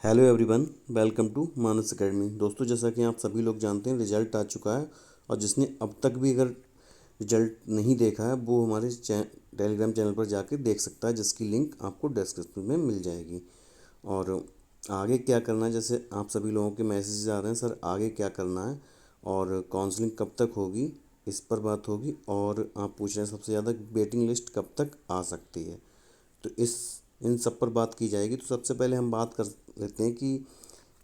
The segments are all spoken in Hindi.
Hello everyone, welcome to Manas academy. दोस्तों, जैसा कि आप सभी लोग जानते हैं, रिजल्ट आ चुका है। और जिसने अब तक भी अगर रिजल्ट नहीं देखा है वो हमारे टेलीग्राम चैनल पर जाके देख सकता है, जिसकी लिंक आपको डिस्क्रिप्शन में मिल जाएगी। और आगे क्या करना है, जैसे आप सभी लोगों के मैसेजेस आ रहे हैं, सर आगे क्या करना है और काउंसलिंग कब तक होगी, इस पर बात होगी। और आप पूछ रहे हैं सबसे ज़्यादा वेटिंग लिस्ट कब तक आ सकती है, तो इस इन सब पर बात की जाएगी। तो सबसे पहले हम बात कर लेते हैं कि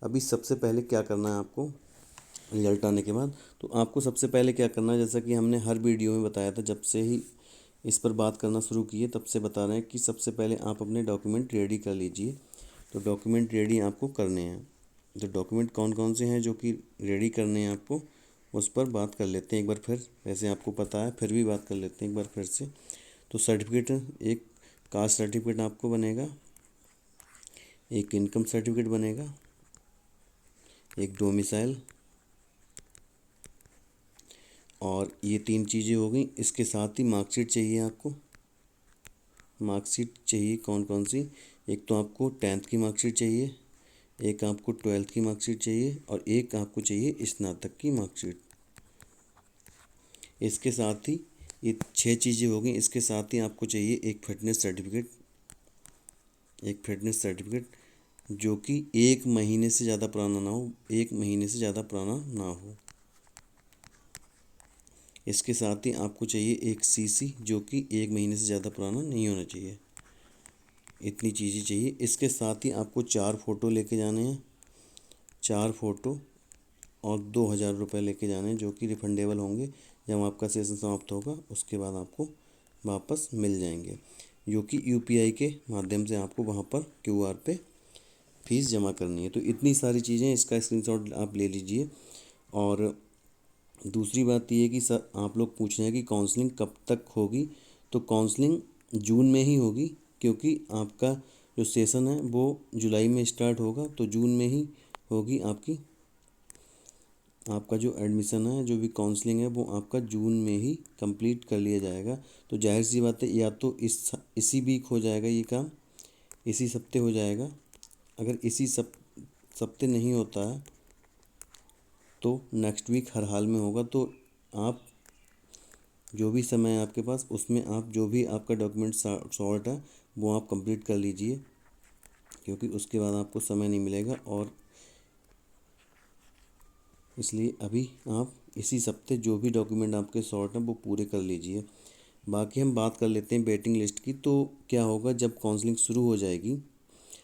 अभी सबसे पहले क्या करना है आपको रिजल्ट आने के बाद। तो आपको सबसे पहले क्या करना है, जैसा कि हमने हर वीडियो में बताया था, जब से ही इस पर बात करना शुरू किए तब से बता रहे हैं कि सबसे पहले आप अपने डॉक्यूमेंट रेडी कर लीजिए। तो डॉक्यूमेंट रेडी आपको करने हैं। तो डॉक्यूमेंट कौन कौन से हैं जो कि रेडी करने हैं आपको, उस पर बात कर लेते हैं एक बार फिर। वैसे आपको पता है, फिर भी बात कर लेते हैं एक बार फिर से। तो सर्टिफिकेट, एक कास्ट सर्टिफिकेट आपको बनेगा, एक इनकम सर्टिफिकेट बनेगा, एक डोमिसाइल, और ये तीन चीज़ें हो गई। इसके साथ ही मार्कशीट चाहिए आपको। मार्कशीट चाहिए कौन कौन सी, एक तो आपको 10th की मार्कशीट चाहिए, एक आपको 12th की मार्कशीट चाहिए, और एक आपको चाहिए स्नातक की मार्कशीट। इसके साथ ही ये 6 चीज़ें हो गई। इसके साथ ही आपको चाहिए एक फिटनेस सर्टिफिकेट, एक फिटनेस सर्टिफिकेट जो कि 1 महीने से ज़्यादा पुराना ना हो, 1 महीने से ज़्यादा पुराना ना हो। इसके साथ ही आपको चाहिए एक सीसी जो कि 1 महीने से ज़्यादा पुराना नहीं होना चाहिए। इतनी चीज़ें चाहिए। इसके साथ ही आपको 4 फ़ोटो लेके जाने हैं, 4 फ़ोटो, और 2,000 रुपये लेके जाने हैं जो कि रिफंडेबल होंगे। जब आपका सेशन समाप्त होगा उसके बाद आपको वापस मिल जाएंगे, जो कि यूपीआई के माध्यम से आपको वहाँ पर क्यूआर पे फीस जमा करनी है। तो इतनी सारी चीज़ें, इसका स्क्रीनशॉट आप ले लीजिए। और दूसरी बात ये है कि सर आप लोग पूछ रहे हैं कि काउंसलिंग कब तक होगी। तो काउंसलिंग जून में ही होगी, क्योंकि आपका जो सेशन है वो जुलाई में स्टार्ट होगा, तो जून में ही होगी आपका जो एडमिशन है, जो भी काउंसलिंग है वो आपका जून में ही कंप्लीट कर लिया जाएगा। तो जाहिर सी बात है, या तो इसी वीक हो जाएगा ये काम, इसी सप्ते हो जाएगा। अगर इसी सप्ते नहीं होता है तो नेक्स्ट वीक हर हाल में होगा। तो आप जो भी समय है आपके पास, उसमें आप जो भी आपका डॉक्यूमेंट शॉर्ट है वो आप कंप्लीट कर लीजिए, क्योंकि उसके बाद आपको समय नहीं मिलेगा। और इसलिए अभी आप इसी सप्ते जो भी डॉक्यूमेंट आपके शॉर्ट हैं वो पूरे कर लीजिए। बाकी हम बात कर लेते हैं वेटिंग लिस्ट की। तो क्या होगा जब काउंसलिंग शुरू हो जाएगी,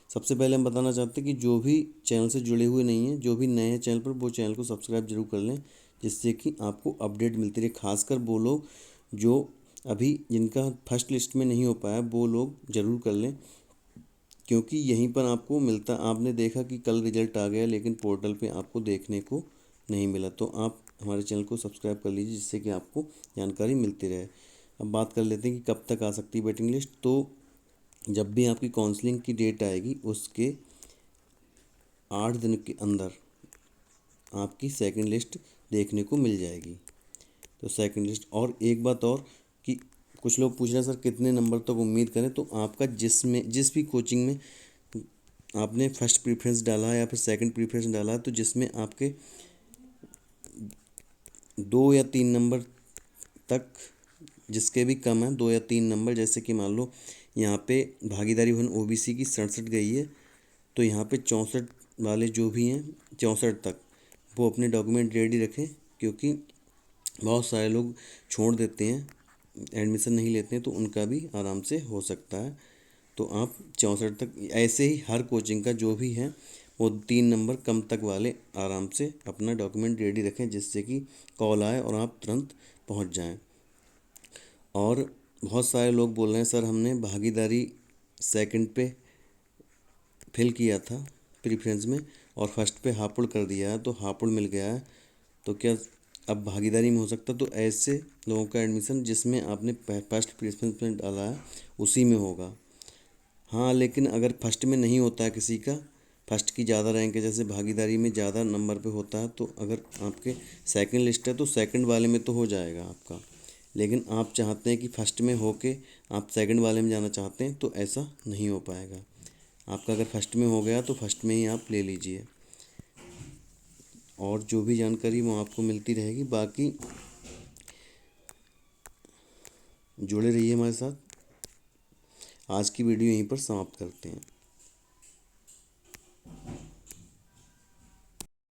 सबसे पहले हम बताना चाहते हैं कि जो भी चैनल से जुड़े हुए नहीं हैं, जो भी नए हैं चैनल पर, वो चैनल को सब्सक्राइब जरूर कर लें, जिससे कि आपको अपडेट मिलती रहे। खासकर वो लोग जो अभी जिनका फर्स्ट लिस्ट में नहीं हो पाया, वो लोग ज़रूर कर लें, क्योंकि यहीं पर आपको मिलता। आपने देखा कि कल रिजल्ट आ गया, लेकिन पोर्टल पे आपको देखने को नहीं मिला। तो आप हमारे चैनल को सब्सक्राइब कर लीजिए, जिससे कि आपको जानकारी मिलती रहे। अब बात कर लेते हैं कि कब तक आ सकती है वेटिंग लिस्ट। तो जब भी आपकी काउंसलिंग की डेट आएगी, उसके 8 दिन के अंदर आपकी सेकंड लिस्ट देखने को मिल जाएगी। तो सेकंड लिस्ट, और एक बात और कि कुछ लोग पूछ रहे हैं सर कितने नंबर तक उम्मीद करें। तो आपका जिस भी कोचिंग में आपने फर्स्ट प्रीफरेंस डाला है या फिर सेकंड प्रीफरेंस डाला है, तो जिसमें आपके 2 या 3 नंबर तक, जिसके भी कम है 2 या 3 नंबर, जैसे कि मान लो यहाँ पे भागीदारी भवन ओबीसी की 67 गई है, तो यहाँ पे 64 वाले जो भी हैं, 64 तक, वो अपने डॉक्यूमेंट रेडी रखें, क्योंकि बहुत सारे लोग छोड़ देते हैं, एडमिशन नहीं लेते हैं, तो उनका भी आराम से हो सकता है। तो आप 64 तक, ऐसे ही हर कोचिंग का जो भी है वो 3 नंबर कम तक वाले आराम से अपना डॉक्यूमेंट रेडी रखें, जिससे कि कॉल आए और आप तुरंत पहुंच जाएं। और बहुत सारे लोग बोल रहे हैं सर हमने भागीदारी सेकंड पे फिल किया था प्रीफ्रेंस में, और फर्स्ट पे हापुड़ कर दिया है, तो हापुड़ मिल गया है, तो क्या अब भागीदारी में हो सकता है। तो ऐसे लोगों का एडमिशन जिसमें आपने फर्स्ट प्रेफरेंस में डाला है उसी में होगा। हाँ, लेकिन अगर फर्स्ट में नहीं होता है किसी का, फर्स्ट की ज़्यादा रैंक है, जैसे भागीदारी में ज़्यादा नंबर पे होता है, तो अगर आपके सेकंड लिस्ट है तो सेकंड वाले में तो हो जाएगा आपका। लेकिन आप चाहते हैं कि फर्स्ट में होके आप सेकंड वाले में जाना चाहते हैं, तो ऐसा नहीं हो पाएगा। आपका अगर फर्स्ट में हो गया तो फर्स्ट में ही आप ले लीजिए। और जो भी जानकारी वो आपको मिलती रहेगी, बाकी जुड़े रहिए हमारे साथ। आज की वीडियो यहीं पर समाप्त करते हैं।